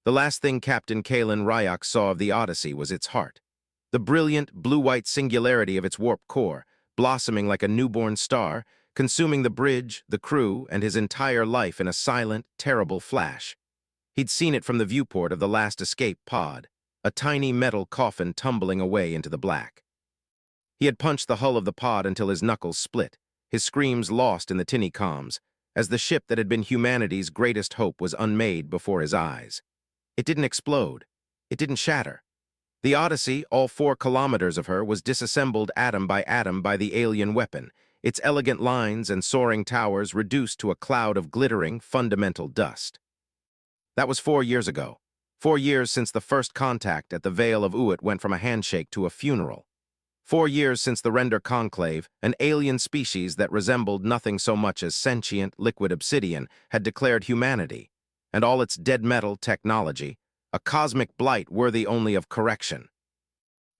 The last thing Captain Kalen Ryak saw of the Odyssey was its heart. The brilliant, blue-white singularity of its warped core, blossoming like a newborn star, consuming the bridge, the crew, and his entire life in a silent, terrible flash. He'd seen it from the viewport of the last escape pod, a tiny metal coffin tumbling away into the black. He had punched the hull of the pod until his knuckles split, his screams lost in the tinny comms, as the ship that had been humanity's greatest hope was unmade before his eyes. It didn't explode. It didn't shatter. The Odyssey, all 4 kilometers of her, was disassembled atom by the alien weapon, its elegant lines and soaring towers reduced to a cloud of glittering, fundamental dust. That was 4 years ago. 4 years since the first contact at the Vale of Uit went from a handshake to a funeral. 4 years since the Render Conclave, an alien species that resembled nothing so much as sentient, liquid obsidian, had declared humanity, and all its dead metal technology, a cosmic blight worthy only of correction.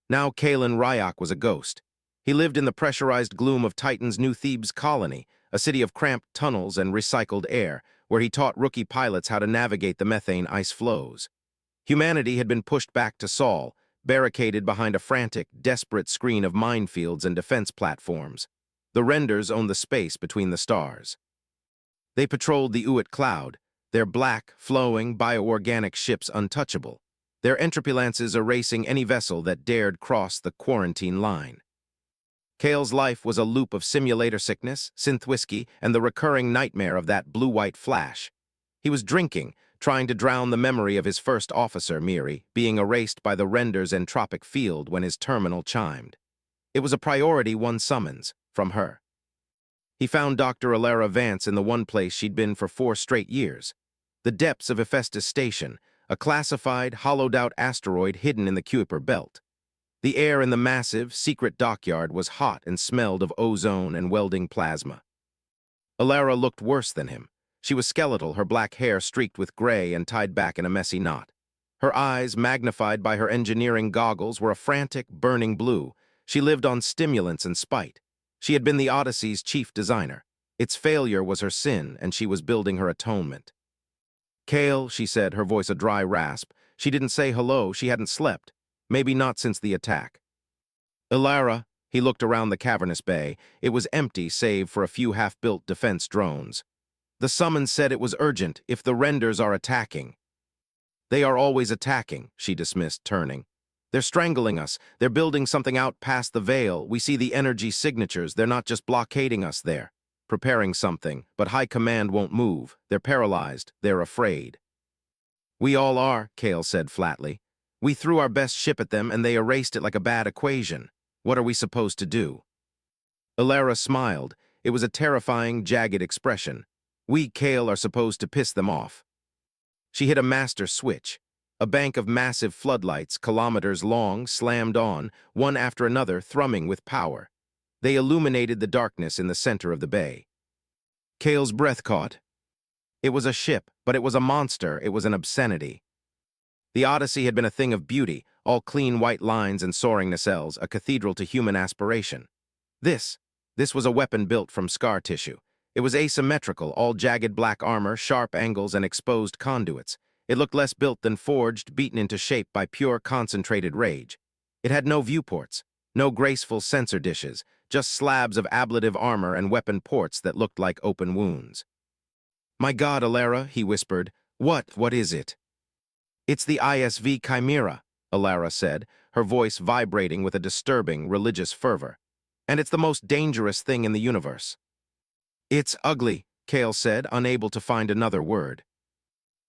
Now Kalen Ryak was a ghost. He lived in the pressurized gloom of Titan's New Thebes colony, a city of cramped tunnels and recycled air, where he taught rookie pilots how to navigate the methane ice flows. Humanity had been pushed back to Sol, barricaded behind a frantic, desperate screen of minefields and defense platforms. The Renders owned the space between the stars. They patrolled the Uit cloud, their black, flowing, bioorganic ships untouchable, their entropy lances erasing any vessel that dared cross the quarantine line. Kale's life was a loop of simulator sickness, synth whiskey, and the recurring nightmare of that blue-white flash. He was drinking, trying to drown the memory of his first officer, Miri, being erased by the Render's entropic field when his terminal chimed. It was a priority one summons, from her. He found Dr. Alara Vance in the one place she'd been for 4 straight years, the depths of Hephaestus Station, a classified, hollowed-out asteroid hidden in the Kuiper Belt. The air in the massive, secret dockyard was hot and smelled of ozone and welding plasma. Alara looked worse than him. She was skeletal, her black hair streaked with gray and tied back in a messy knot. Her eyes, magnified by her engineering goggles, were a frantic, burning blue. She lived on stimulants and spite. She had been the Odyssey's chief designer. Its failure was her sin, and she was building her atonement. "Kale," she said, her voice a dry rasp. She didn't say hello, she hadn't slept. Maybe not since the attack. "Alara," he looked around the cavernous bay. It was empty save for a few half-built defense drones. The summons said it was urgent, if the Renders are attacking. "They are always attacking," she dismissed, turning. "They're strangling us. They're building something out past the veil. We see the energy signatures. They're not just blockading us there. Preparing something, but High Command won't move. They're paralyzed. They're afraid." "We all are," Kale said flatly. "We threw our best ship at them and they erased it like a bad equation. What are we supposed to do?" Alara smiled. It was a terrifying, jagged expression. "We, Kale, are supposed to piss them off." She hit a master switch. A bank of massive floodlights, kilometers long, slammed on, one after another, thrumming with power. They illuminated the darkness in the center of the bay. Kale's breath caught. It was a ship, but it was a monster. It was an obscenity. The Odyssey had been a thing of beauty, all clean white lines and soaring nacelles, a cathedral to human aspiration. This was a weapon built from scar tissue. It was asymmetrical, all jagged black armor, sharp angles, and exposed conduits. It looked less built than forged, beaten into shape by pure, concentrated rage. It had no viewports, no graceful sensor dishes, just slabs of ablative armor and weapon ports that looked like open wounds. "My God, Alara," he whispered. What is it?" "It's the ISV Chimera," Alara said, her voice vibrating with a disturbing, religious fervor. "And it's the most dangerous thing in the universe." "It's ugly," Kale said, unable to find another word.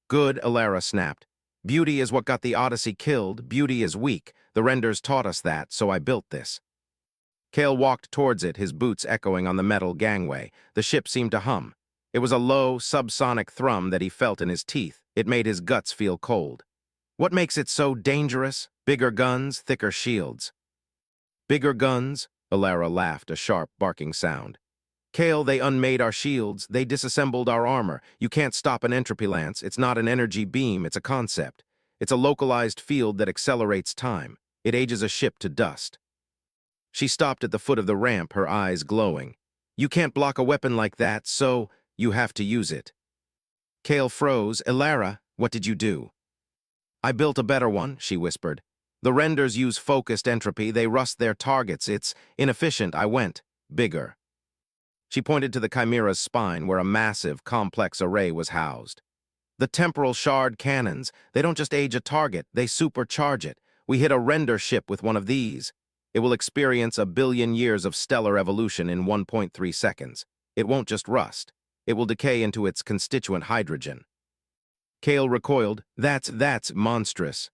"Good," Alara snapped. "Beauty is what got the Odyssey killed. Beauty is weak. The Renders taught us that, so I built this." Kale walked towards it, his boots echoing on the metal gangway. The ship seemed to hum. It was a low, subsonic thrum that he felt in his teeth. It made his guts feel cold. "What makes it so dangerous? Bigger guns, thicker shields." "Bigger guns?" Alara laughed, a sharp, barking sound. "Kale, they unmade our shields. They disassembled our armor. You can't stop an entropy lance. It's not an energy beam. It's a concept. It's a localized field that accelerates time. It ages a ship to dust." She stopped at the foot of the ramp, her eyes glowing. "You can't block a weapon like that, so you have to use it." Kale froze. "Alara, what did you do?" I built a better one, she whispered. The renders use focused entropy, they rust their targets. It's inefficient. I went bigger. She pointed to the Chimera's spine where a massive, complex array was housed. The temporal shard cannons, they don't just age a target, they supercharge it. We hit a render ship with one of these. It will experience 1 billion years of stellar evolution in 1.3 seconds. It won't just rust. It will decay into its constituent hydrogen. Kale recoiled. That's monstrous.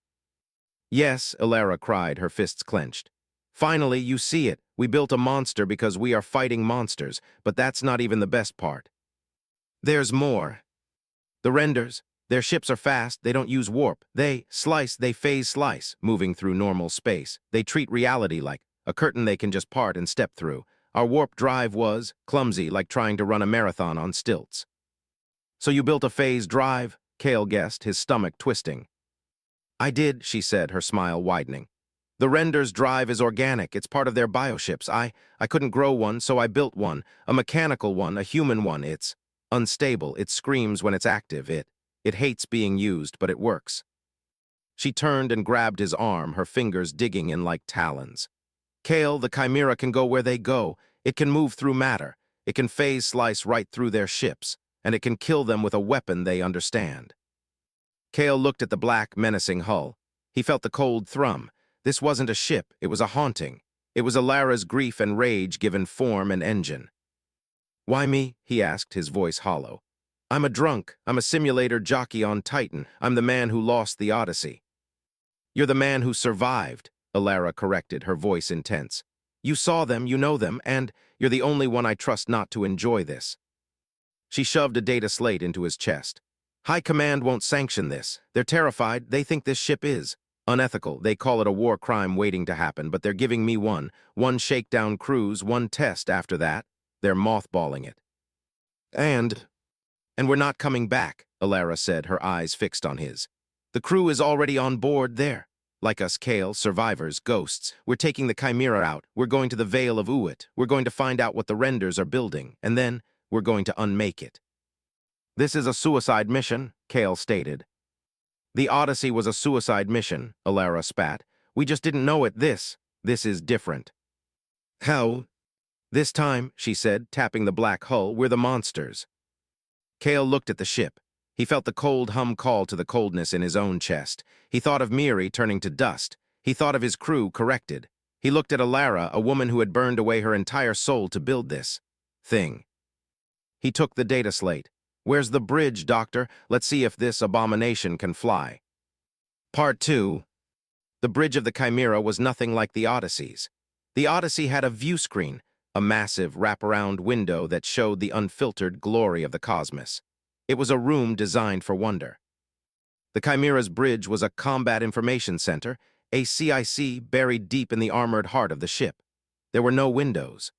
Yes, Elara cried, her fists clenched. Finally, you see it. We built a monster because we are fighting monsters, but that's not even the best part. There's more. The renders, their ships are fast, they don't use warp. They phase slice, moving through normal space. They treat reality like a curtain they can just part and step through. Our warp drive was clumsy, like trying to run a marathon on stilts. So you built a phase drive? Kale guessed, his stomach twisting. I did, she said, her smile widening. The renders' drive is organic, it's part of their bioships. I couldn't grow one, so I built one. A mechanical one, a human one. It's unstable, it screams when it's active, it hates being used, but it works. She turned and grabbed his arm, her fingers digging in like talons. Kale, the Chimera can go where they go. It can move through matter. It can phase slice right through their ships, and it can kill them with a weapon they understand. Kale looked at the black, menacing hull. He felt the cold thrum. This wasn't a ship, it was a haunting. It was Elara's grief and rage given form and engine. Why me? He asked, his voice hollow. I'm a drunk. I'm a simulator jockey on Titan. I'm the man who lost the Odyssey. You're the man who survived, Elara corrected, her voice intense. You saw them, you know them, and you're the only one I trust not to enjoy this. She shoved a data slate into his chest. High Command won't sanction this. They're terrified. They think this ship is unethical. They call it a war crime waiting to happen, but they're giving me one shakedown cruise, one test. After that, they're mothballing it. And we're not coming back, Elara said, her eyes fixed on his. The crew is already on board there. Like us, Kale, survivors, ghosts. We're taking the Chimera out. We're going to the Vale of Uit. We're going to find out what the renders are building, and then we're going to unmake it. This is a suicide mission, Kale stated. The Odyssey was a suicide mission, Elara spat. We just didn't know it. This is different. How? This time, she said, tapping the black hull, we're the monsters. Kale looked at the ship. He felt the cold hum call to the coldness in his own chest. He thought of Miri turning to dust. He thought of his crew corrected. He looked at Elara, a woman who had burned away her entire soul to build this thing. He took the data slate. Where's the bridge, Doctor? Let's see if this abomination can fly. Part 2. The bridge of the Chimera was nothing like the Odyssey's. The Odyssey had a view screen, a massive wraparound window that showed the unfiltered glory of the cosmos. It was a room designed for wonder. The Chimera's bridge was a combat information center, a CIC buried deep in the armored heart of the ship. There were no windows.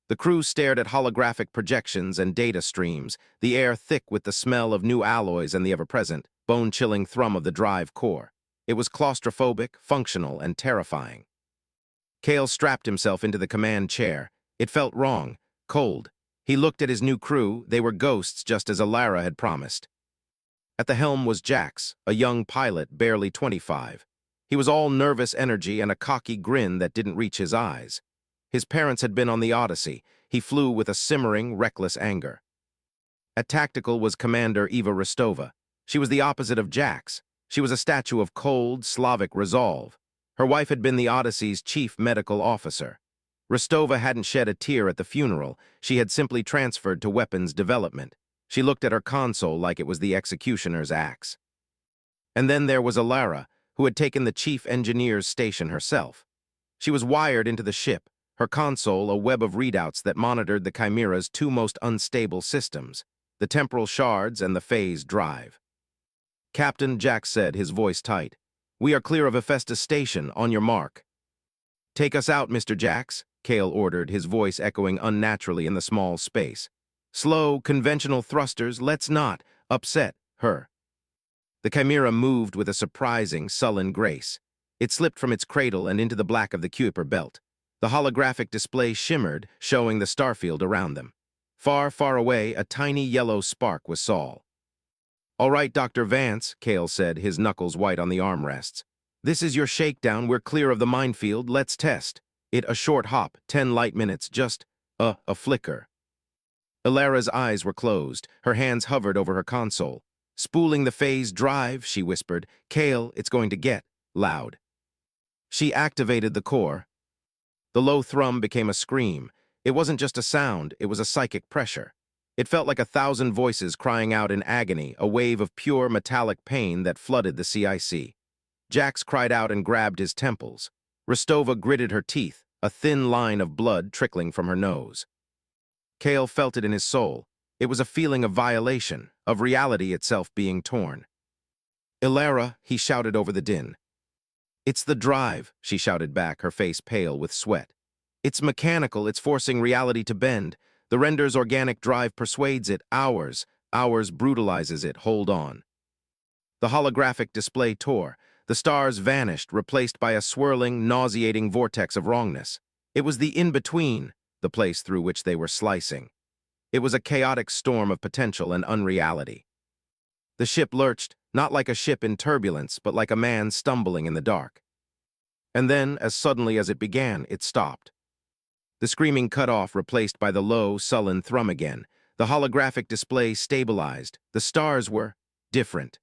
The crew stared at holographic projections and data streams, the air thick with the smell of new alloys and the ever-present, bone-chilling thrum of the drive core. It was claustrophobic, functional, and terrifying. Kale strapped himself into the command chair. It felt wrong, cold. He looked at his new crew. They were ghosts, just as Elara had promised. At the helm was Jax, a young pilot, barely 25. He was all nervous energy and a cocky grin that didn't reach his eyes. His parents had been on the Odyssey. He flew with a simmering, reckless anger. At Tactical was Commander Eva Rostova. She was the opposite of Jax. She was a statue of cold, Slavic resolve. Her wife had been the Odyssey's chief medical officer. Rostova hadn't shed a tear at the funeral. She had simply transferred to weapons development. She looked at her console like it was the executioner's axe. And then there was Elara, who had taken the chief engineer's station herself. She was wired into the ship, her console a web of readouts that monitored the Chimera's two most unstable systems, the temporal shards and the phase drive. Captain, Jax said, his voice tight. We are clear of Hephaestus Station, on your mark. Take us out, Mr. Jax, Kale ordered, his voice echoing unnaturally in the small space. Slow, conventional thrusters, let's not upset her. The Chimera moved with a surprising, sullen grace. It slipped from its cradle and into the black of the Kuiper belt. The holographic display shimmered, showing the starfield around them. Far, far away, a tiny yellow spark was Sol. All right, Dr. Vance, Kale said, his knuckles white on the armrests. This is your shakedown. We're clear of the minefield. Let's test. It a short hop, 10 light minutes, just a flicker. Ilara's eyes were closed. Her hands hovered over her console. Spooling the phase drive, she whispered. Kale, it's going to get loud. She activated the core. The low thrum became a scream. It wasn't just a sound, it was a psychic pressure. It felt like 1,000 voices crying out in agony, a wave of pure metallic pain that flooded the CIC. Jax cried out and grabbed his temples. Rostova gritted her teeth, a thin line of blood trickling from her nose. Kale felt it in his soul. It was a feeling of violation, of reality itself being torn. Ilara, he shouted over the din. It's the drive, she shouted back, her face pale with sweat. It's mechanical, it's forcing reality to bend. The render's organic drive persuades it, ours brutalizes it, hold on. The holographic display tore. The stars vanished, replaced by a swirling, nauseating vortex of wrongness. It was the in-between, the place through which they were slicing. It was a chaotic storm of potential and unreality. The ship lurched, not like a ship in turbulence, but like a man stumbling in the dark. And then, as suddenly as it began, it stopped. The screaming cut off, replaced by the low, sullen thrum again. The holographic display stabilized. The stars were different.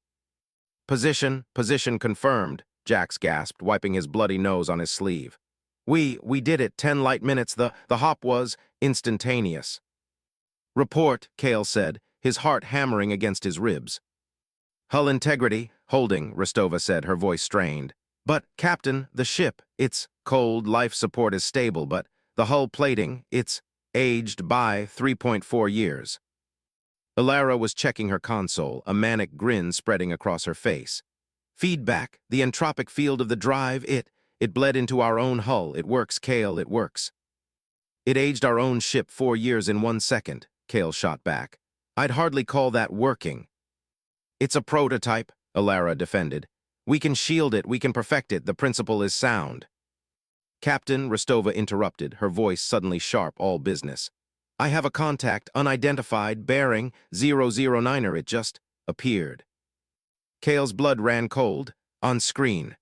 Position confirmed, Jax gasped, wiping his bloody nose on his sleeve. We did it, 10 light minutes, the hop was instantaneous. Report, Kale said, his heart hammering against his ribs. Hull integrity, holding, Rostova said, her voice strained. But, Captain, the ship, it's cold, life support is stable, but the hull plating, it's aged by 3.4 years. Ilara was checking her console, a manic grin spreading across her face. Feedback, the entropic field of the drive, it bled into our own hull. It works, Kale, it works. It aged our own ship 4 years in 1 second, Kale shot back. I'd hardly call that working. It's a prototype, Ilara defended. We can shield it, we can perfect it, the principle is sound. Captain, Rostova interrupted, her voice suddenly sharp, all business. I have a contact, unidentified, bearing 009er, it just appeared. Kale's blood ran cold, on screen.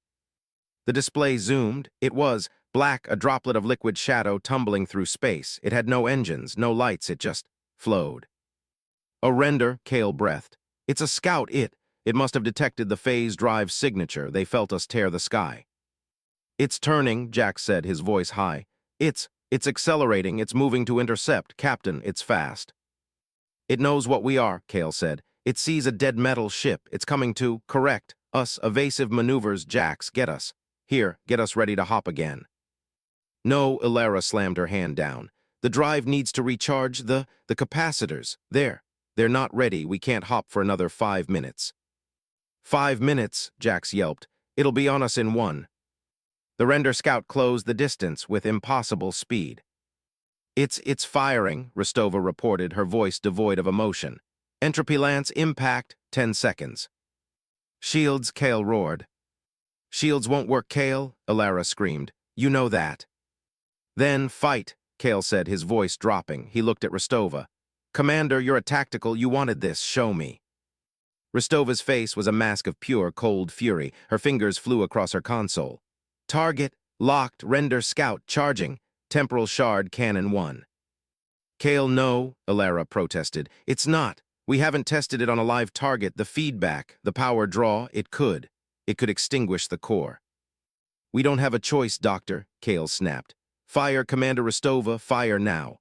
The display zoomed. It was black, a droplet of liquid shadow tumbling through space. It had no engines, no lights, it just flowed. A render, Kale breathed. It's a scout, it must have detected the phase drive signature. They felt us tear the sky. It's turning, Jax said, his voice high. It's accelerating, it's moving to intercept. Captain, it's fast. It knows what we are, Kale said. It sees a dead metal ship. It's coming to correct us. Evasive maneuvers, Jax, get us. Here, get us ready to hop again. No, Ilara slammed her hand down. The drive needs to recharge the capacitors. They're not ready. We can't hop for another 5 minutes. 5 minutes, Jax yelped. It'll be on us in 1. The render scout closed the distance with impossible speed. It's firing, Rostova reported, her voice devoid of emotion. Entropy lance, impact, 10 seconds. Shields, Kale roared. Shields won't work, Kale, Ilara screamed. You know that. Then fight, Kale said, his voice dropping. He looked at Rostova. Commander, you're a tactical, you wanted this, show me. Rostova's face was a mask of pure, cold fury. Her fingers flew across her console. Target, locked, render scout, charging. Temporal shard, cannon 1. Kale, no, Ilara protested. It's not. We haven't tested it on a live target. The feedback, the power draw, it could. It could extinguish the core. We don't have a choice, Doctor, Kale snapped. Fire, Commander Rostova, fire now.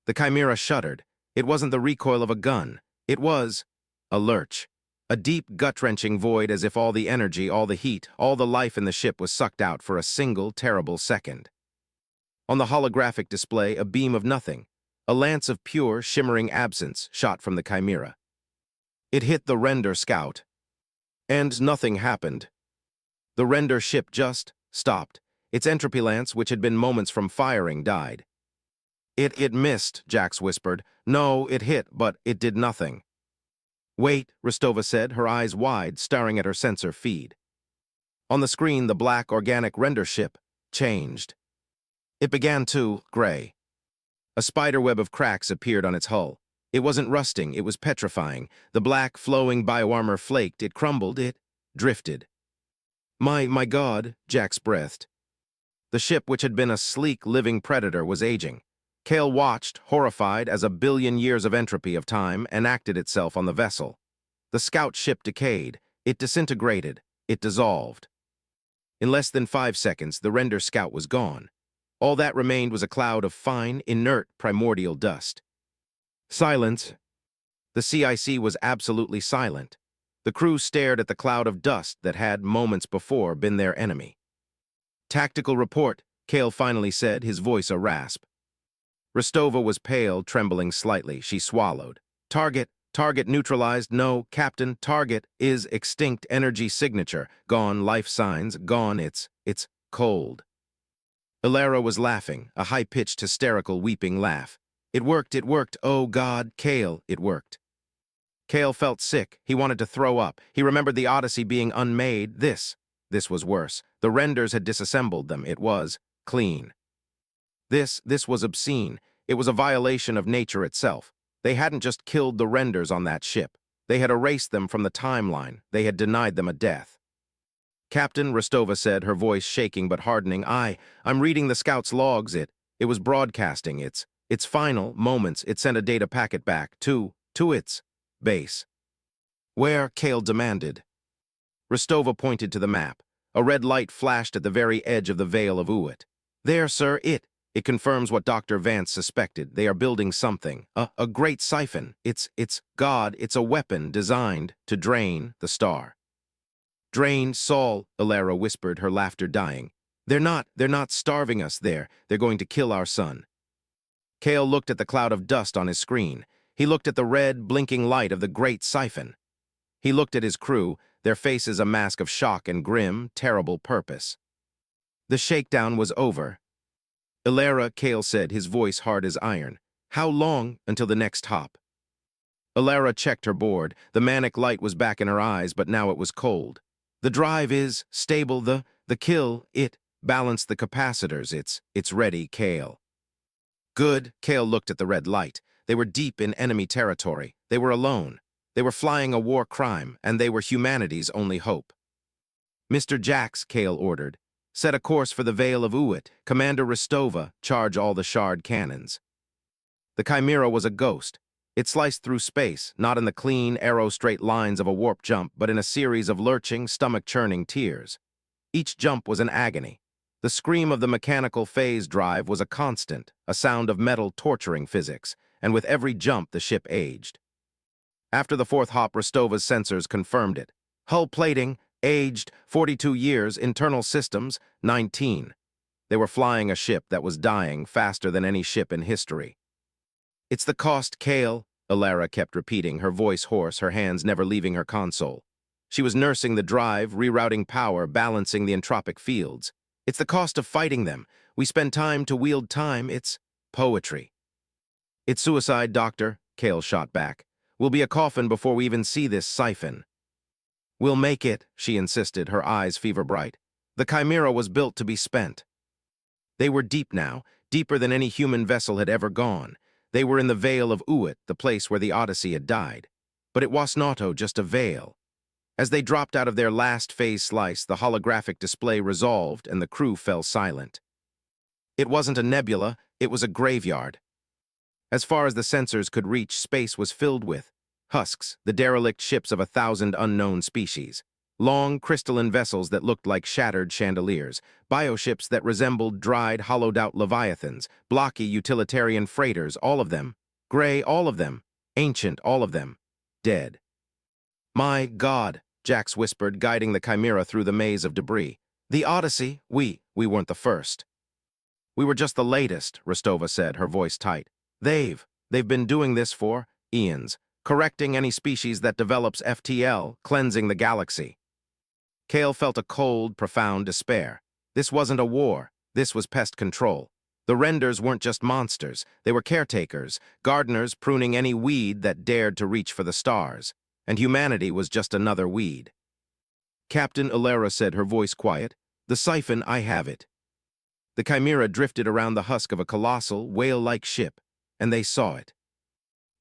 The Chimera shuddered. It wasn't the recoil of a gun. It was a lurch. A deep, gut-wrenching void, as if all the energy, all the heat, all the life in the ship was sucked out for a single, terrible second. On the holographic display, a beam of nothing. A lance of pure, shimmering absence shot from the Chimera. It hit the render scout. And nothing happened. The render ship just stopped. Its entropy lance, which had been moments from firing, died. It missed, Jax whispered. No, it hit, but it did nothing. Wait, Rostova said, her eyes wide, staring at her sensor feed. On the screen, the black, organic render ship changed. It began to gray. A spiderweb of cracks appeared on its hull. It wasn't rusting, it was petrifying. The black, flowing bioarmor flaked, it crumbled, it drifted. My God, Jax breathed. The ship, which had been a sleek, living predator, was aging. Cale watched, horrified, as a billion years of entropy of time enacted itself on the vessel. The scout ship decayed. It disintegrated. It dissolved. In less than 5 seconds, the render scout was gone. All that remained was a cloud of fine, inert, primordial dust. Silence. The CIC was absolutely silent. The crew stared at the cloud of dust that had, moments before, been their enemy. "Tactical report," Cale finally said, his voice a rasp. Rostova was pale, trembling slightly. She swallowed. Target neutralized. No, Captain, target is extinct energy signature. Gone, life signs, gone, it's cold. Ilara was laughing, a high-pitched, hysterical, weeping laugh. It worked, oh God, Cale, it worked. Cale felt sick. He wanted to throw up. He remembered the Odyssey being unmade. This was worse. The renders had disassembled them. It was clean. This was obscene. It was a violation of nature itself. They hadn't just killed the renders on that ship. They had erased them from the timeline. They had denied them a death. "Captain," Rostova said, her voice shaking but hardening, I'm reading the scout's logs. It was broadcasting its final moments. It sent a data packet back to its base." "Where?" Cale demanded. Rostova pointed to the map. A red light flashed at the very edge of the Vale of Uwit. "There, sir, it confirms what Dr. Vance suspected. They are building something. A great siphon. It's God, it's a weapon designed to drain the star." "Drain Saul," Ilara whispered, her laughter dying. They're not starving us there. They're going to kill our son." Cale looked at the cloud of dust on his screen. He looked at the red, blinking light of the great siphon. He looked at his crew, their faces a mask of shock and grim, terrible purpose. The shakedown was over. "Ilara," Cale said, his voice hard as iron. "How long until the next hop?" Ilara checked her board. The manic light was back in her eyes, but now it was cold. "The drive is stable. The kill, it balanced the capacitors. It's ready, Cale." "Good." Cale looked at the red light. They were deep in enemy territory. They were alone. They were flying a war crime, and they were humanity's only hope. "Mr. Jax," Cale ordered, "set a course for the Vale of Uwit. Commander Rostova, charge all the shard cannons." The Chimera was a ghost. It sliced through space, not in the clean, arrow-straight lines of a warp jump, but in a series of lurching, stomach-churning tears. Each jump was an agony. The scream of the mechanical phase drive was a constant, a sound of metal torturing physics, and with every jump the ship aged. After the fourth hop, Rostova's sensors confirmed it. Hull plating, aged, 42 years, internal systems, 19. They were flying a ship that was dying faster than any ship in history. "It's the cost, Cale," Ilara kept repeating, her voice hoarse, her hands never leaving her console. She was nursing the drive, rerouting power, balancing the entropic fields. "It's the cost of fighting them. We spend time to wield time. It's poetry." "It's suicide, Doctor," Cale shot back. "We'll be a coffin before we even see this siphon." "We'll make it," she insisted, her eyes fever-bright. The Chimera was built to be spent. They were deep now, deeper than any human vessel had ever gone. They were in the Vale of Uwit, the place where the Odyssey had died. But it was not just a veil. As they dropped out of their last phase slice, the holographic display resolved and the crew fell silent. It wasn't a nebula, it was a graveyard. As far as the sensors could reach, space was filled with husks, the derelict ships of 1,000 unknown species. Long, crystalline vessels that looked like shattered chandeliers, bioships that resembled dried, hollowed-out leviathans, blocky utilitarian freighters, all of them, gray, all of them, ancient, all of them, dead. "My God," Jax whispered, guiding the Chimera through the maze of debris. "The Odyssey, we weren't the first." "We were just the latest," Rostova said, her voice tight. They've been doing this for eons, correcting any species that develops FTL, cleansing the galaxy." Cale felt a cold, profound despair. This wasn't a war. This was pest control. The renders weren't just monsters. They were caretakers, gardeners pruning any weed that dared to reach for the stars. And humanity was just another weed. "Captain," Ilara said, her voice quiet, "the siphon, I have it." The Chimera drifted around the husk of a colossal, whale-like ship, and they saw it.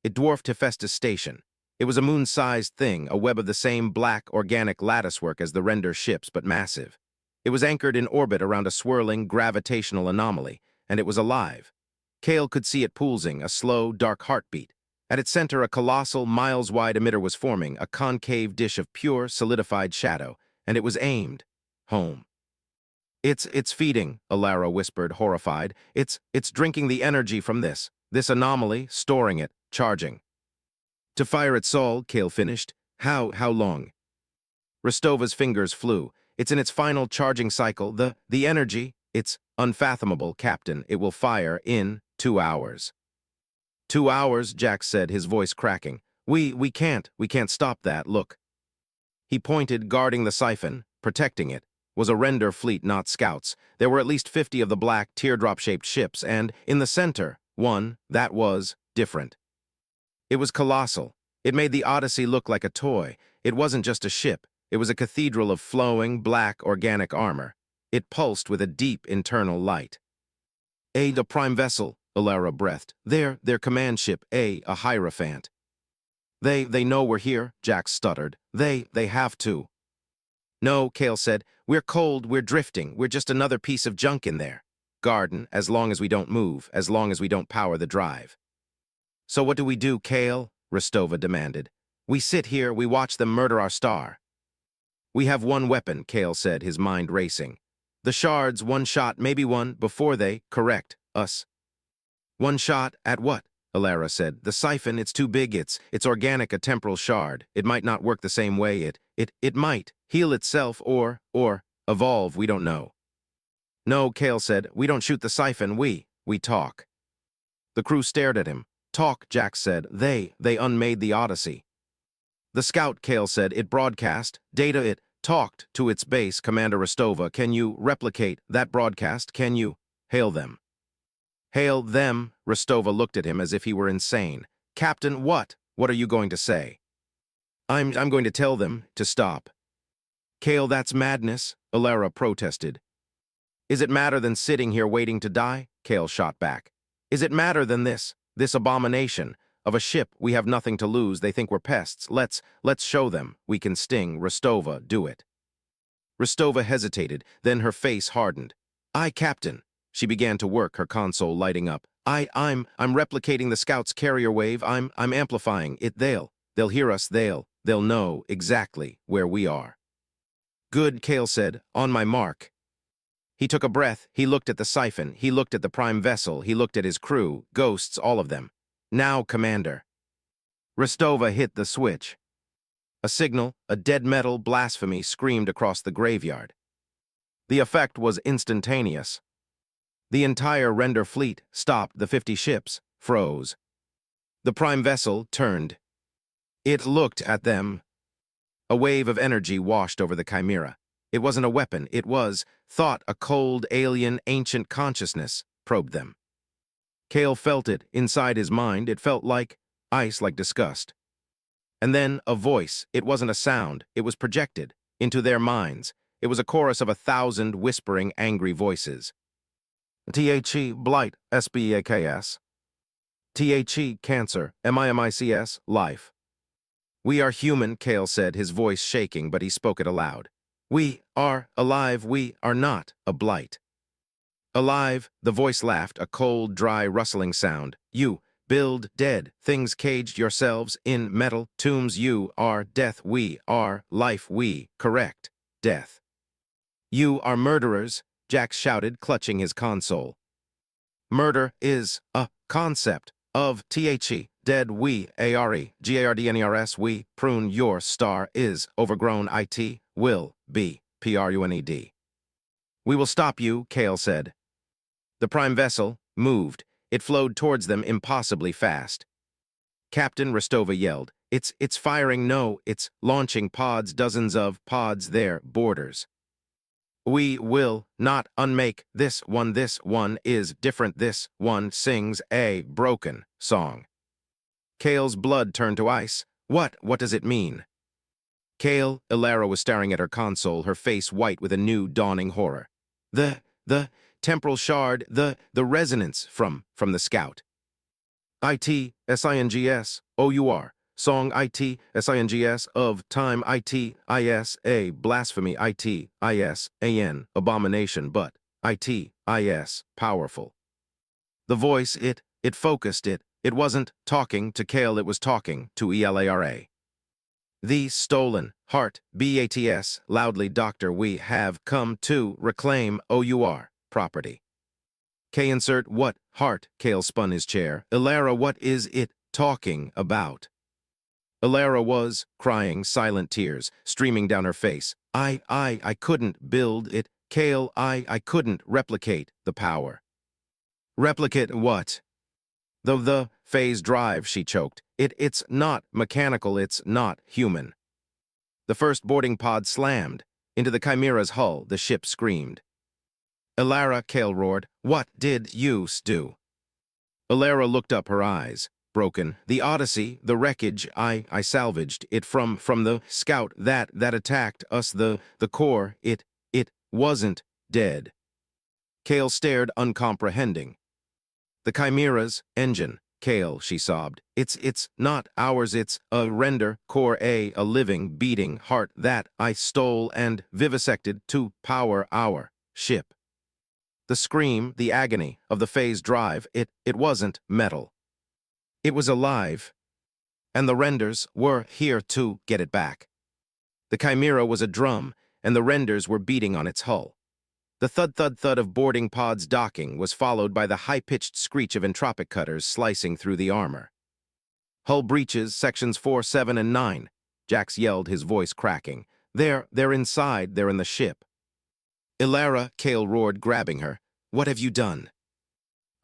It dwarfed Hephaestus Station. It was a moon-sized thing, a web of the same black, organic latticework as the render ships, but massive. It was anchored in orbit around a swirling, gravitational anomaly, and it was alive. Cale could see it pulsing, a slow, dark heartbeat. At its center, a colossal, miles-wide emitter was forming, a concave dish of pure, solidified shadow, and it was aimed home. It's feeding, Alara whispered, horrified. It's drinking the energy from this anomaly, storing it, charging. To fire its soul, Cale finished. How long? Restova's fingers flew. It's in its final charging cycle. The energy, it's unfathomable, Captain. It will fire in 2 hours. 2 hours, Jack said, his voice cracking. We can't stop that, look. He pointed, guarding the siphon, protecting it, was a render fleet, not scouts. There were at least 50 of the black, teardrop-shaped ships, and in the center, one that was different. It was colossal. It made the Odyssey look like a toy. It wasn't just a ship. It was a cathedral of flowing, black, organic armor. It pulsed with a deep internal light. The prime vessel, Alara breathed. Their command ship, a Hierophant. They know we're here, Jack stuttered. They have to. No, Cale said. We're cold, we're drifting, we're just another piece of junk in there. Garden, as long as we don't move, as long as we don't power the drive. So what do we do, Cale? Restova demanded. We sit here, we watch them murder our star. We have one weapon, Cale said, his mind racing. The shards, one shot, maybe one, before they, correct, us. One shot, at what? Alara said. The siphon, it's too big, it's organic, a temporal shard. It might not work the same way, it might heal itself or evolve, we don't know. No, Cale said, we don't shoot the siphon, we talk. The crew stared at him. Talk, Jack said. They unmade the Odyssey. The scout, Cale said, it broadcast, data it, talked to its base, Commander Restova. Can you replicate that broadcast? Can you hail them? Hail them? Restova looked at him as if he were insane. Captain, what? What are you going to say? I'm going to tell them to stop. Cale, that's madness, Alara protested. Is it madder than sitting here waiting to die? Cale shot back. Is it madder than this abomination of a ship? We have nothing to lose. They think we're pests. Let's show them. We can sting. Restova, do it. Restova hesitated, then her face hardened. Captain. She began to work, her console lighting up. I'm replicating the Scout's carrier wave. I'm amplifying it. They'll hear us. They'll know exactly where we are. Good, Cale said. On my mark. He took a breath. He looked at the siphon. He looked at the prime vessel. He looked at his crew, ghosts, all of them. Now, Commander. Restova hit the switch. A signal, a dead metal blasphemy screamed across the graveyard. The effect was instantaneous. The entire render fleet stopped. The 50 ships froze. The prime vessel turned. It looked at them. A wave of energy washed over the Chimera. It wasn't a weapon. It was, thought, a cold, alien, ancient consciousness probed them. Cale felt it inside his mind. It felt like ice, like disgust. And then a voice. It wasn't a sound. It was projected into their minds. It was a chorus of 1,000 whispering, angry voices. The, blight, SBAKS. The, cancer, MIMICS, life. We are human, Cale said, his voice shaking, but he spoke it aloud. We are alive. We are not a blight. Alive, the voice laughed, a cold, dry, rustling sound. You build dead things caged yourselves in metal tombs. You are death. We are life. We correct death. You are murderers, Jack shouted, clutching his console. Murder is a concept of the dead. We gardners. We prune. Your star is overgrown. It will be pruned. We will stop you, Cale said. The prime vessel moved. It flowed towards them impossibly fast. Captain, Restova yelled. It's firing. No, it's launching pods, dozens of pods, their borders. We will not unmake this one. This one is different. This one sings a broken song. Cale's blood turned to ice. What does it mean? Cale, Alara was staring at her console, her face white with a new dawning horror. The temporal shard, the resonance from the Scout. ITSINGS, song ITSINGS, of time ITISA, blasphemy ITISAN, abomination, but ITIS, powerful. The voice, it focused it wasn't talking to Kale, it was talking to ELARA. The stolen heart, BATS, loudly, Doctor, we have come to reclaim OUR property. K, insert what heart, Kale spun his chair. Elara, what is it talking about? Elara was crying, silent tears streaming down her face. I couldn't build it, Kale, I couldn't replicate the power. Replicate what? The phase drive, she choked. It's not mechanical, it's not human. The first boarding pod slammed. Into the Chimera's hull, the ship screamed. Elara, Kale roared, what did you do? Elara looked up, her eyes broken. The Odyssey, the wreckage, I salvaged it from the scout that attacked us, the core, it wasn't dead. Kale stared, uncomprehending. The Chimera's engine, Kale, she sobbed. It's not ours, it's a render core, a living, beating heart that I stole and vivisected to power our ship. The scream, the agony of the phase drive, it wasn't metal. It was alive, and the renders were here to get it back. The Chimera was a drum, and the renders were beating on its hull. The thud-thud-thud of boarding pods docking was followed by the high-pitched screech of entropic cutters slicing through the armor. Hull breaches, sections 4, 7, and 9, Jax yelled, his voice cracking. They're inside, they're in the ship. Elara, Kale roared, grabbing her. What have you done?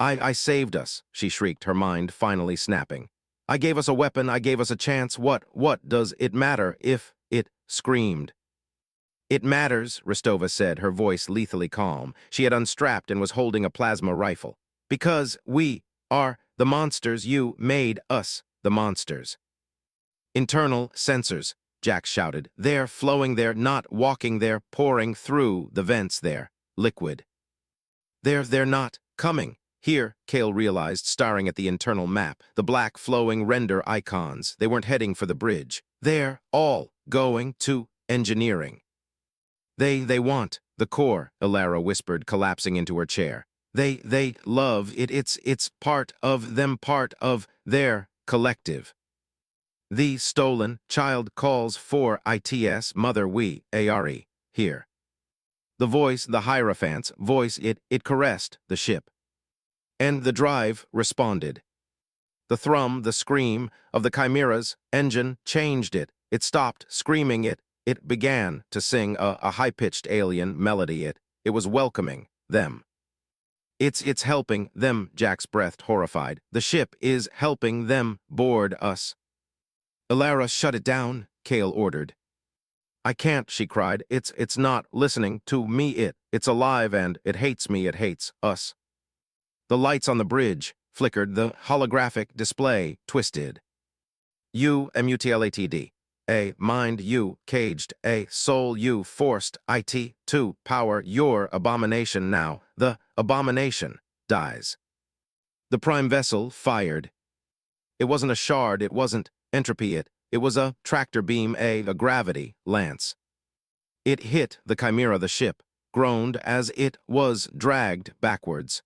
I saved us, she shrieked, her mind finally snapping. I gave us a weapon, I gave us a chance. What does it matter if it screamed? It matters, Rostova said, her voice lethally calm. She had unstrapped and was holding a plasma rifle. Because we are the monsters. You made us the monsters. Internal sensors, Jax shouted. They're flowing, they're not walking, they're pouring through the vents there. Liquid. They're not coming. Here, Kale realized, staring at the internal map, the black flowing render icons. They weren't heading for the bridge. They're all going to engineering. They want the core, Elara whispered, collapsing into her chair. They love it. It's part of them, part of their collective. The stolen child calls for ITS, mother, we, ARE, here. The voice, the Hierophant's voice, it caressed the ship. And the drive responded. The thrum, the scream of the Chimera's engine changed it. It stopped screaming, it began to sing a high-pitched alien melody. It was welcoming them. It's helping them, Jax breathed, horrified. The ship is helping them board us. Elara, shut it down, Kale ordered. I can't, she cried. It's not listening to me. It's alive and it hates me, it hates us. The lights on the bridge flickered, the holographic display twisted. Mutlatd. A mind you caged, a soul you forced, IT to power your abomination now. The abomination dies. The prime vessel fired. It wasn't a shard, it wasn't entropy, it was a tractor beam, a gravity lance. It hit the Chimera, the ship, groaned as it was dragged backwards.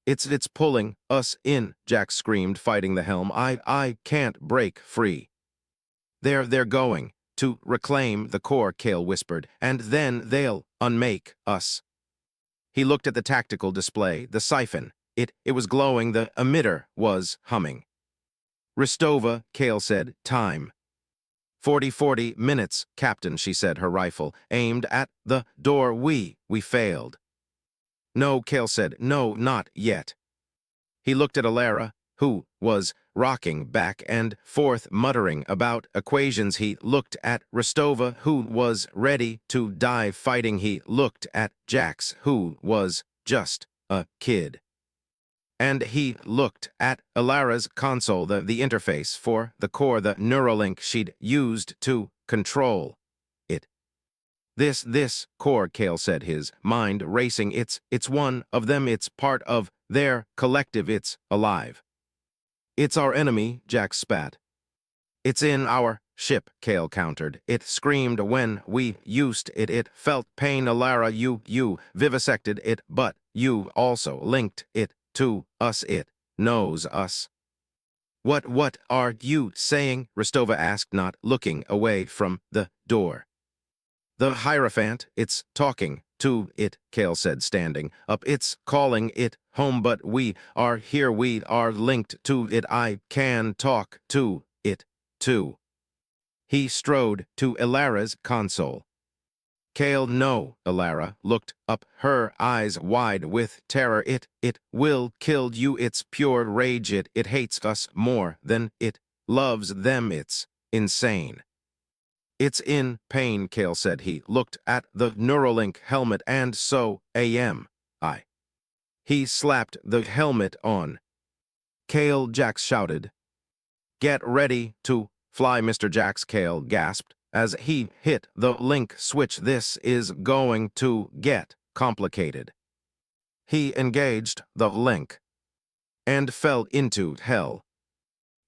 It's pulling us in, Jax screamed, fighting the helm. I can't break free. They're going to reclaim the core, Kale whispered, and then they'll unmake us. He looked at the tactical display, the siphon. It was glowing, the emitter was humming. Rostova, Kale said, time. 40 minutes, Captain, she said, her rifle aimed at the door. We failed. No, Kale said, no, not yet. He looked at Elara, who was rocking back and forth, muttering about equations. He looked at Rostova, who was ready to die fighting. He looked at Jax, who was just a kid. And he looked at Elara's console, the interface for the core, the Neuralink she'd used to control it. This core, Kale said, his mind racing, it's one of them, it's part of their collective, it's alive. It's our enemy, Jack spat. It's in our ship, Kale countered. It screamed when we used it. It felt pain, Alara. You vivisected it, but you also linked it to us. It knows us. What are you saying? Rostova asked, not looking away from the door. The Hierophant, it's talking to it, Kale said, standing up. It's calling it home, but we are here. We are linked to it. I can talk to it, too. He strode to Ilara's console. Kale, no, Ilara looked up, her eyes wide with terror. It will kill you. It's pure rage. It hates us more than it loves them. It's insane. It's in pain, Kale said. He looked at the Neuralink helmet, and so am I. He slapped the helmet on. Kale, Jax shouted. Get ready to fly, Mr. Jax, Kale gasped as he hit the link switch. This is going to get complicated. He engaged the link and fell into hell.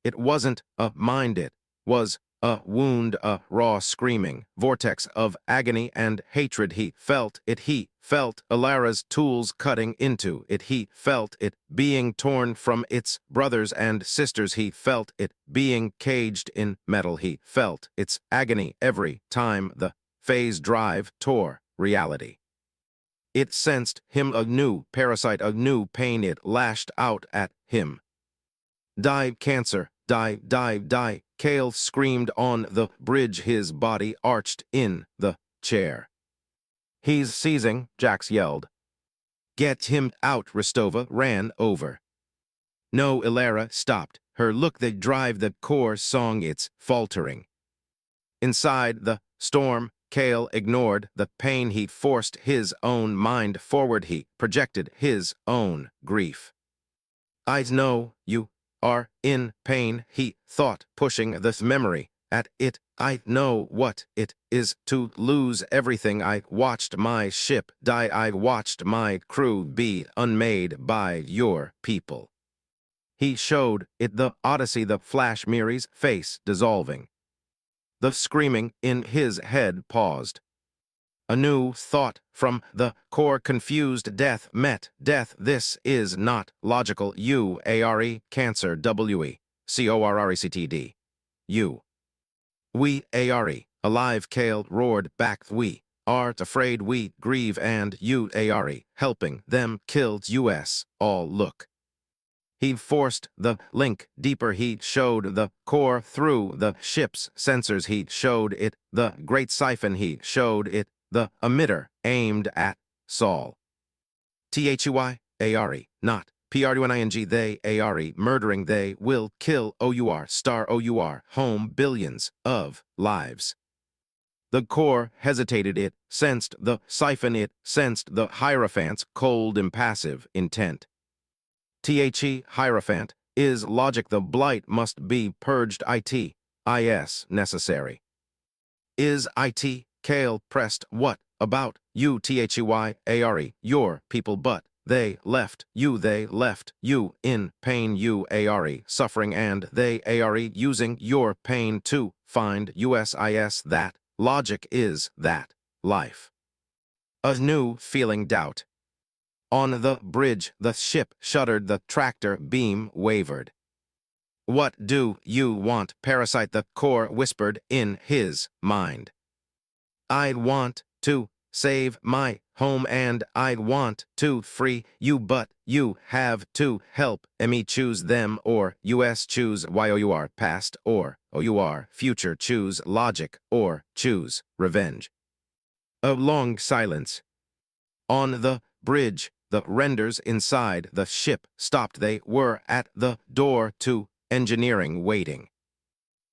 It wasn't a mind, it was a wound, a raw screaming vortex of agony and hatred. He felt it. He felt Ilara's tools cutting into it. He felt it being torn from its brothers and sisters. He felt it being caged in metal. He felt its agony every time the phase drive tore reality. It sensed him, a new parasite, a new pain. It lashed out at him. Die, cancer, die, die, die, Kale screamed on the bridge, his body arched in the chair. He's seizing, Jax yelled. Get him out, Rostova ran over. No, Ilara stopped, her look that drive the core song. It's faltering. Inside the storm, Kale ignored the pain. He forced his own mind forward. He projected his own grief. I know you are in pain, he thought, pushing this memory at it. I know what it is to lose everything. I watched my ship die. I watched my crew be unmade by your people. He showed it the Odyssey, the Flash, Miri's face dissolving. The screaming in his head paused. A new thought from the core confused. Death met death. This is not logical. U-A-R-E, cancer, W-E-C-O-R-R-E-C-T-D. You. We, A-R-E, alive, Kale roared back. We aren't afraid. We grieve, and you, A-R-E, helping them killed us all. Look. He forced the link deeper. He showed the core through the ship's sensors. He showed it the great siphon. He showed it the emitter aimed at Saul. T-H-E-Y-A-R-E, not P-R-U-N-I-N-G, they, A-R-E, murdering. They will kill O-U-R, star O-U-R, home billions of lives. The core hesitated. It sensed the siphon. It sensed the Hierophant's cold, impassive intent. T-H-E, Hierophant, is logic. The blight must be purged. I-T-I-S, necessary. Is I-T, Kale pressed. What about you, T-H-E-Y-A-R-E, your people? But they left you in pain. You, A-R-E, suffering, and they, A-R-E, using your pain to find USIS. That logic is that life. A new feeling, doubt. On the bridge, the ship shuddered. The tractor beam wavered. What do you want, parasite? The core whispered in his mind. I want to save my home, and I want to free you, but you have to help me. Choose them or us. Choose YOUR, past or OUR, future. Choose logic or choose revenge. A long silence. On the bridge, the renders inside the ship stopped. They were at the door to engineering, waiting.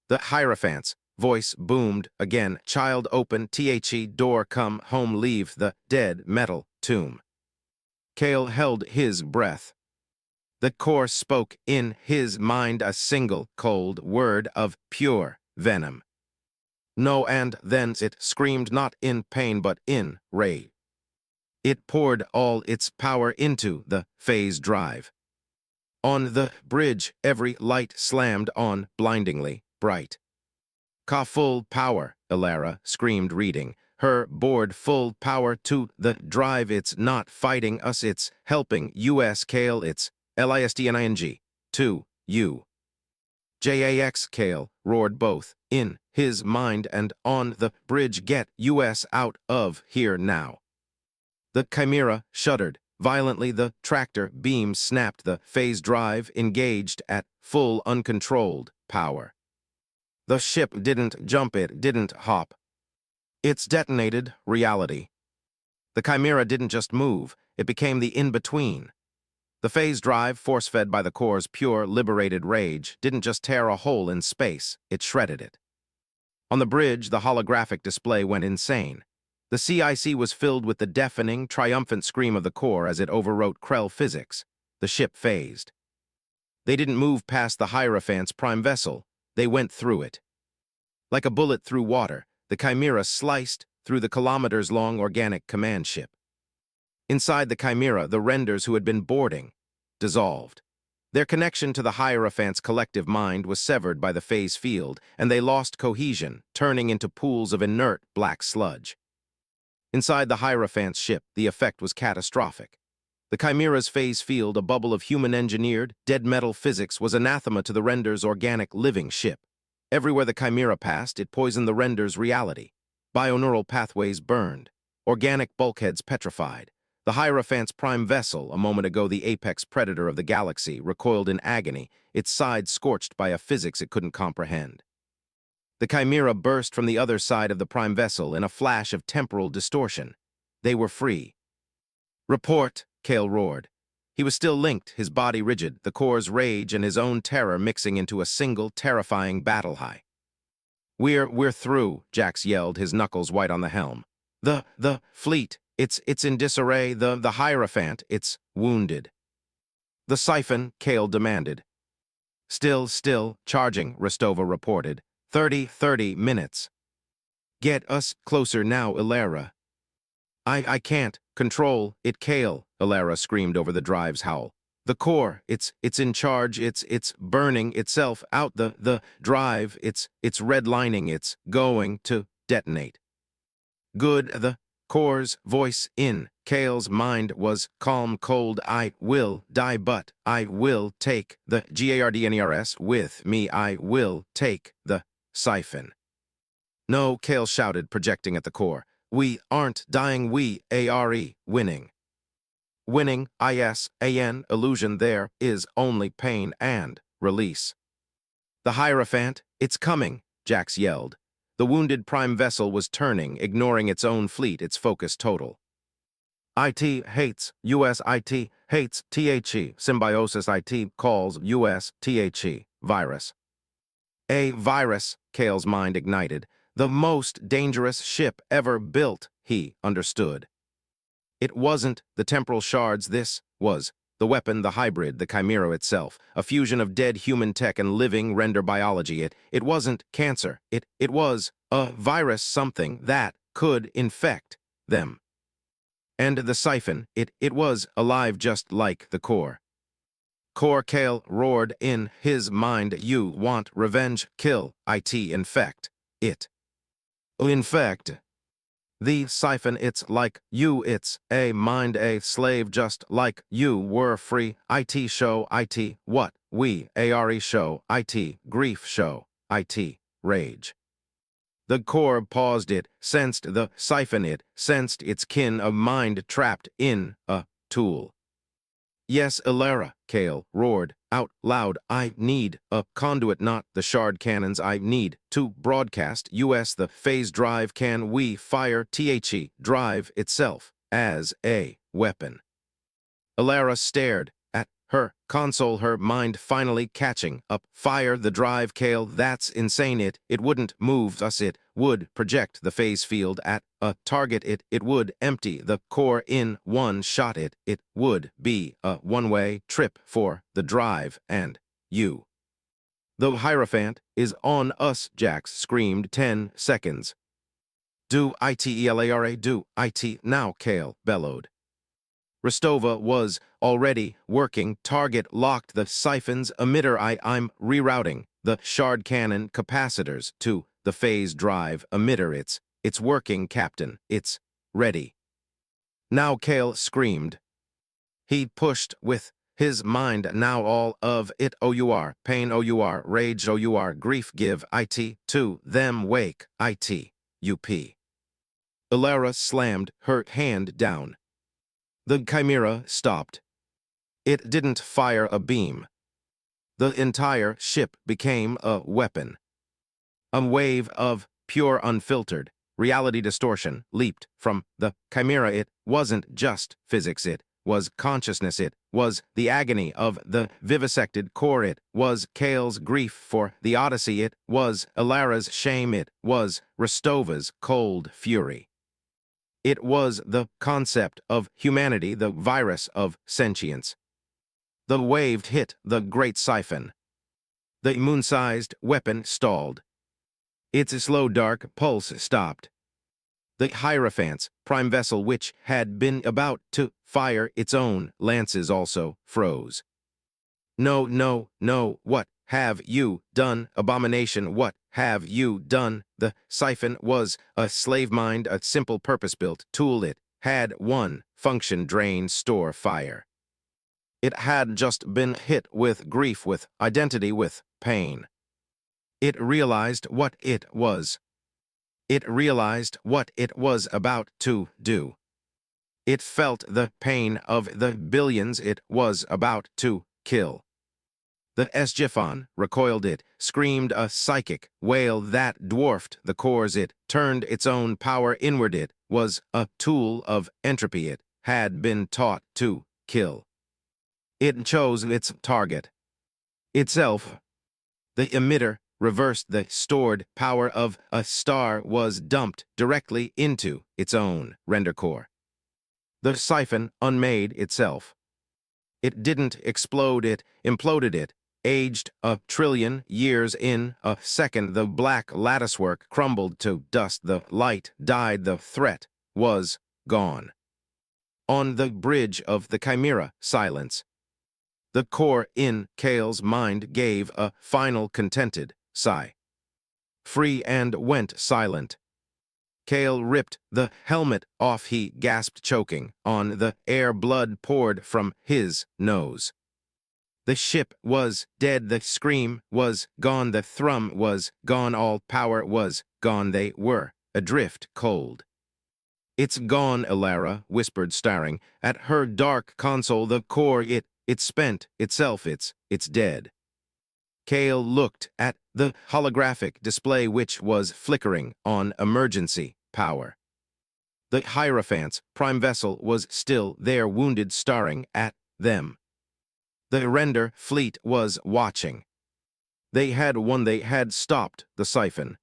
The Hierophant's voice boomed again. Child, open the door, come home, leave the dead metal tomb. Kale held his breath. The core spoke in his mind, a single cold word of pure venom. No, and then it screamed, not in pain but in rage. It poured all its power into the phase drive. On the bridge, every light slammed on, blindingly bright. Ka full power, Elara screamed, reading. Her board full power to the drive. It's not fighting us, it's helping US Kale. It's LISTNING. To you. JAX Kale roared both, in his mind and on the bridge. Get US out of here now. The Chimera shuddered violently. The tractor beams snapped. The phase drive engaged at full uncontrolled power. The ship didn't jump, it didn't hop. It's detonated reality. The Chimera didn't just move, it became the in-between. The phase drive, force-fed by the core's pure, liberated rage, didn't just tear a hole in space, it shredded it. On the bridge, the holographic display went insane. The CIC was filled with the deafening, triumphant scream of the core as it overwrote Krell physics. The ship phased. They didn't move past the Hierophant's prime vessel. They went through it. Like a bullet through water, the Chimera sliced through the kilometers-long organic command ship. Inside the Chimera, the Renders who had been boarding dissolved. Their connection to the Hierophant's collective mind was severed by the phase field, and they lost cohesion, turning into pools of inert black sludge. Inside the Hierophant's ship, the effect was catastrophic. The Chimera's phase field, a bubble of human-engineered, dead metal physics, was anathema to the Render's organic living ship. Everywhere the Chimera passed, it poisoned the Render's reality. Bioneural pathways burned. Organic bulkheads petrified. The Hierophant's prime vessel, a moment ago the apex predator of the galaxy, recoiled in agony, its side scorched by a physics it couldn't comprehend. The Chimera burst from the other side of the prime vessel in a flash of temporal distortion. They were free. "Report," Kale roared. He was still linked, his body rigid, the core's rage and his own terror mixing into a single, terrifying battle high. We're through," Jax yelled, his knuckles white on the helm. The fleet, it's in disarray. The Hierophant, it's wounded." "The siphon," Kale demanded. Still, charging," Rostova reported. 30 minutes. "Get us closer now, Elara." I can't control it, Kale," Elara screamed over the drive's howl. "The core, it's in charge, it's burning itself out. The drive, it's redlining, it's going to detonate." "Good," the core's voice in Kale's mind was calm, cold. "I will die, but I will take the GARDNERS with me. I will take the siphon." "No," Kale shouted, projecting at the core. "We aren't dying, we are winning." "Winning, ISAN, illusion, there is only pain and release." "The Hierophant, it's coming," Jax yelled. The wounded prime vessel was turning, ignoring its own fleet, its focus total. "IT hates, US IT hates, THE, symbiosis IT calls, US, THE, virus." "A virus," Kale's mind ignited. "The most dangerous ship ever built," he understood. It wasn't the temporal shards, this was the weapon, the hybrid, the Chimera itself, a fusion of dead human tech and living Render biology. It wasn't cancer, it was a virus, something that could infect them. And the siphon, it was alive just like the core. Core, Kale roared in his mind. "You want revenge? Kill, IT, infect it." "Infect the siphon, it's like you, it's a mind, a slave just like you were free. IT show, IT, what? We, ARE show, IT, grief show, IT, rage." The core paused, it sensed the siphon, it sensed its kin of mind trapped in a tool. "Yes, Elara," Kale roared out loud. "I need a conduit, not the shard cannons. I need to broadcast US the phase drive. Can we fire THE drive itself as a weapon?" Elara stared at her console, her mind finally catching up. "Fire the drive, Kale, that's insane. It wouldn't move us, it would project the phase field at a target, it would empty the core in one shot, it would be a one-way trip for the drive and you." "The Hierophant is on us," Jax screamed. 10 seconds. "Do IT, ELARA, do IT now," Kale bellowed. Rostova was already working. Target locked. The siphons emitter. I'm rerouting the shard cannon capacitors to the phase drive emitter. It's working, Captain. It's ready. Now, Kale screamed. He pushed with his mind now all of it. OUR, pain OUR, rage OUR, grief give IT, to them wake IT, UP. Alara slammed her hand down. The chimera stopped. It didn't fire a beam. The entire ship became a weapon. A wave of pure unfiltered reality distortion leaped from the chimera. It wasn't just physics, it was consciousness, it was the agony of the vivisected core, it was Kale's grief for the Odyssey, it was Alara's shame, it was Rostova's cold fury. It was the concept of humanity, the virus of sentience. The wave hit the great siphon. The moon-sized weapon stalled. Its slow dark pulse stopped. The Hierophant's prime vessel, which had been about to fire its own lances, also froze. No, no, no, what have you done, abomination? What have you done? The siphon was a slave mind, a simple purpose-built tool. It had one function: drain, store, fire. It had just been hit with grief, with identity, with pain. It realized what it was. It realized what it was about to do. It felt the pain of the billions it was about to kill. The Esgifon recoiled. It screamed a psychic wail that dwarfed the cores. It turned its own power inward. It was a tool of entropy. It had been taught to kill. It chose its target. Itself. The emitter reversed. The stored power of a star was dumped directly into its own render core. The siphon unmade itself. It didn't explode, it imploded. It aged a trillion years in a second. The black latticework crumbled to dust. The light died. The threat was gone. On the bridge of the chimera, silence. The core in Kale's mind gave a final contented sigh. Free, and went silent. Kale ripped the helmet off. He gasped, choking on the air. Blood poured from his nose. The ship was dead. The scream was gone. The thrum was gone. All power was gone. They were adrift, cold. "It's gone," Alara whispered, staring at her dark console. "The core, it's spent itself. It's dead." Kale looked at the holographic display, which was flickering on emergency power. The Hierophant's prime vessel was still there, wounded, staring at them. The render fleet was watching. They had won. They had stopped the siphon.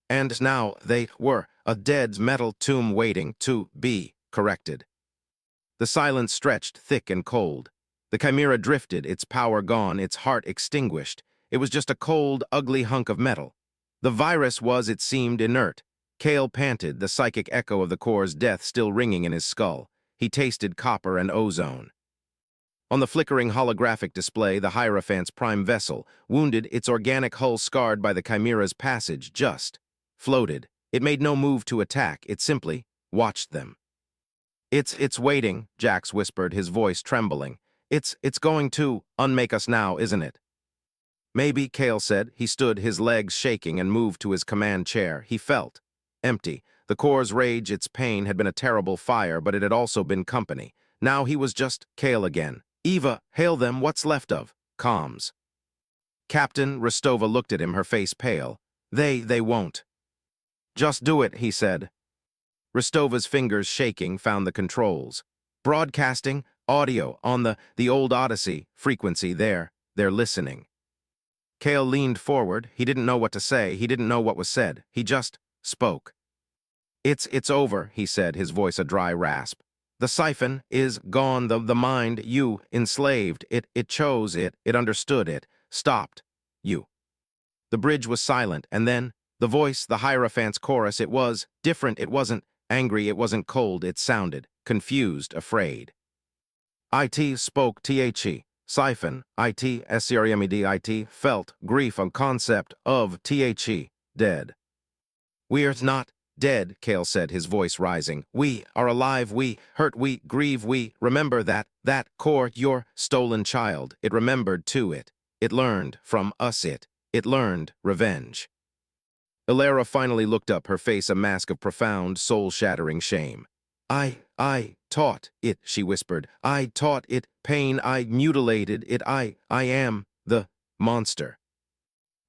And now they were a dead metal tomb waiting to be corrected. The silence stretched thick and cold. The chimera drifted, its power gone, its heart extinguished. It was just a cold, ugly hunk of metal. The virus was, it seemed, inert. Kale panted, the psychic echo of the core's death still ringing in his skull. He tasted copper and ozone. On the flickering holographic display, the Hierophant's prime vessel, wounded, its organic hull scarred by the chimera's passage, just floated. It made no move to attack. It simply watched them. It's waiting," Jax whispered, his voice trembling. It's going to unmake us now, isn't it?" "Maybe," Kale said. He stood, his legs shaking, and moved to his command chair. He felt empty. The core's rage, its pain, had been a terrible fire, but it had also been company. Now he was just Kale again. "Eva, hail them. What's left of comms?" Captain Rostova looked at him, her face pale. They won't." "Just do it," he said. Rostova's fingers, shaking, found the controls. "Broadcasting, audio, on the old Odyssey frequency. They're listening." Kale leaned forward. He didn't know what to say. He didn't know what was said. He just spoke. It's over," he said, his voice a dry rasp. "The siphon is gone. The mind you enslaved. It chose it. It understood it. Stopped you." The bridge was silent, and then the voice, the Hierophant's chorus. It was different. It wasn't angry. It wasn't cold. It sounded confused, afraid. It spoke the. Siphon, it felt grief on concept of the dead. We're not dead, Kale said, his voice rising. We are alive, we hurt, we grieve, we remember that core, your stolen child. It remembered to it. It learned from us it learned revenge. Elara finally looked up, her face a mask of profound, soul-shattering shame. I taught it, she whispered. I taught it pain, I mutilated it, I am the monster.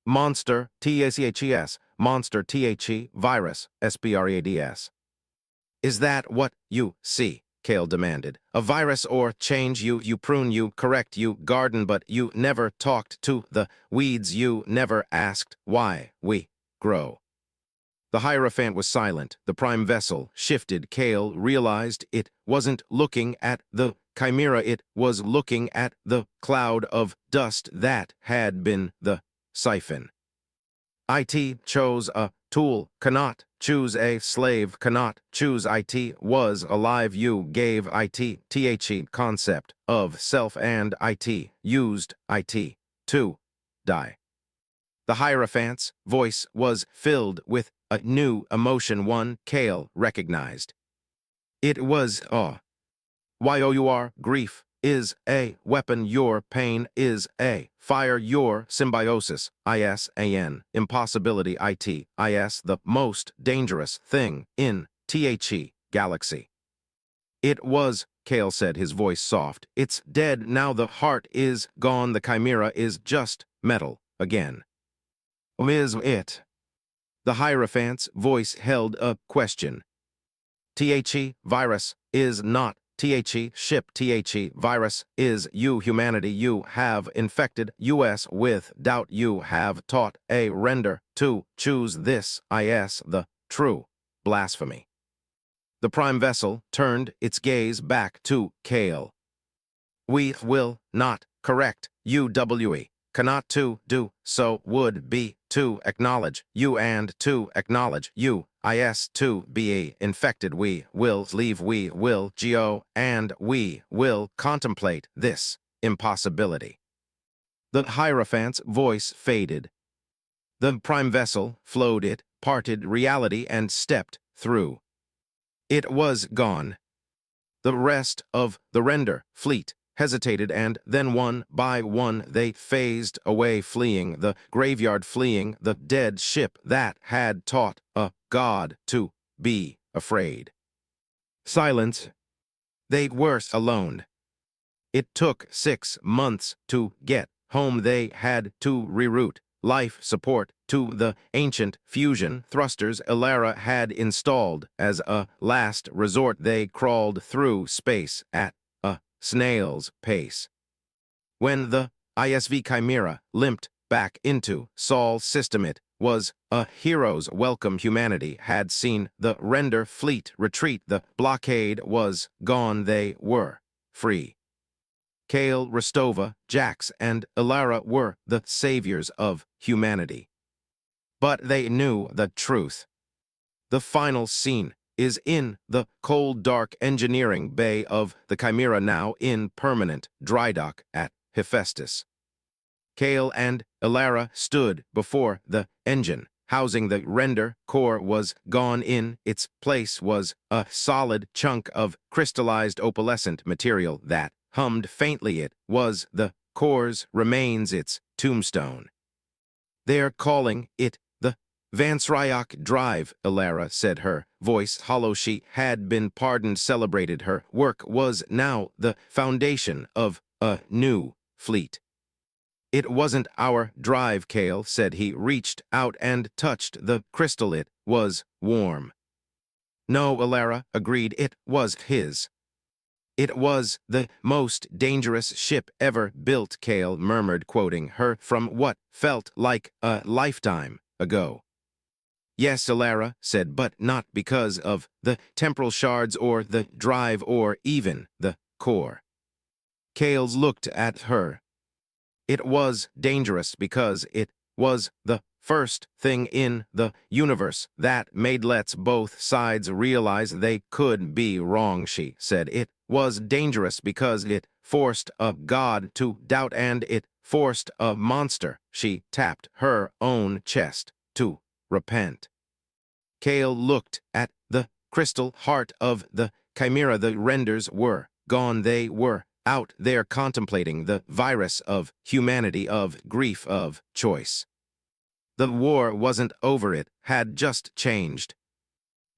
Monster, TACHES, monster, THE, virus, SBRADS. Is that what you see? Kale demanded. A virus or change you prune you, correct you, garden, but you never talked to the weeds, you never asked why we grow. The Hierophant was silent. The prime vessel shifted. Kale realized it wasn't looking at the chimera, it was looking at the cloud of dust that had been the siphon. It chose a tool, cannot choose a slave, cannot choose. It was alive. You gave it the concept of self, and it used it to die. The Hierophant's voice was filled with a new emotion, one Kale recognized. It was awe. Your grief is a weapon, your pain is a fire, your symbiosis, ISAN, impossibility, IS, the most dangerous thing in the galaxy. It was, Kale said, his voice soft. It's dead now, the heart is gone, the chimera is just metal again. Is it? The Hierophant's voice held a question. The virus is not the ship. The virus is you, humanity. You have infected us with doubt. You have taught a render to choose this is the true blasphemy. The prime vessel turned its gaze back to Kale. We will not correct UWE. Cannot to do so would be to acknowledge you, and to acknowledge you is to be infected. We will leave, we will go, and we will contemplate this impossibility. The Hierophant's voice faded. The prime vessel flowed, it parted reality and stepped through. It was gone. The rest of the render fleet hesitated, and then one by one they phased away, fleeing the graveyard, fleeing the dead ship that had taught a god to be afraid. Silence. They were alone. It took 6 months to get home. They had to reroute life support to the ancient fusion thrusters Elara had installed as a last resort. They crawled through space at a snail's pace. When the ISV Chimera limped back into Sol's system, it was a hero's welcome. Humanity had seen the render fleet retreat. The blockade was gone. They were free. Kale, Rostova, Jax, and Elara were the saviors of humanity. But they knew the truth. The final scene is in the cold, dark engineering bay of the Chimera, now in permanent dry dock at Hephaestus. Kale and Elara stood before the engine housing. The render core was gone. In its place was a solid chunk of crystallized opalescent material that hummed faintly. It was the core's remains, its tombstone. They're calling it the Vansryak Drive, Elara said, her voice hollow. She had been pardoned, celebrated. Her work was now the foundation of a new fleet. It wasn't our drive, Kale said. He reached out and touched the crystal. It was warm. No, Elara agreed, it was his. It was the most dangerous ship ever built, Kale murmured, quoting her from what felt like a lifetime ago. Yes, Elara said, but not because of the temporal shards or the drive or even the core. Kale looked at her. It was dangerous because it was the first thing in the universe that made let's both sides realize they could be wrong, she said. It was dangerous because it forced a god to doubt and it forced a monster. She tapped her own chest to repent. Kale looked at the crystal heart of the chimera. The renders were gone. They were out there contemplating the virus of humanity, of grief, of choice. The war wasn't over. It had just changed.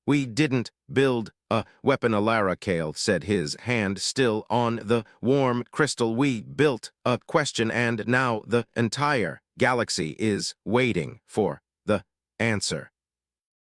We didn't build a weapon, Alara, Kale said, his hand still on the warm crystal. We built a question, and now the entire galaxy is waiting for the answer.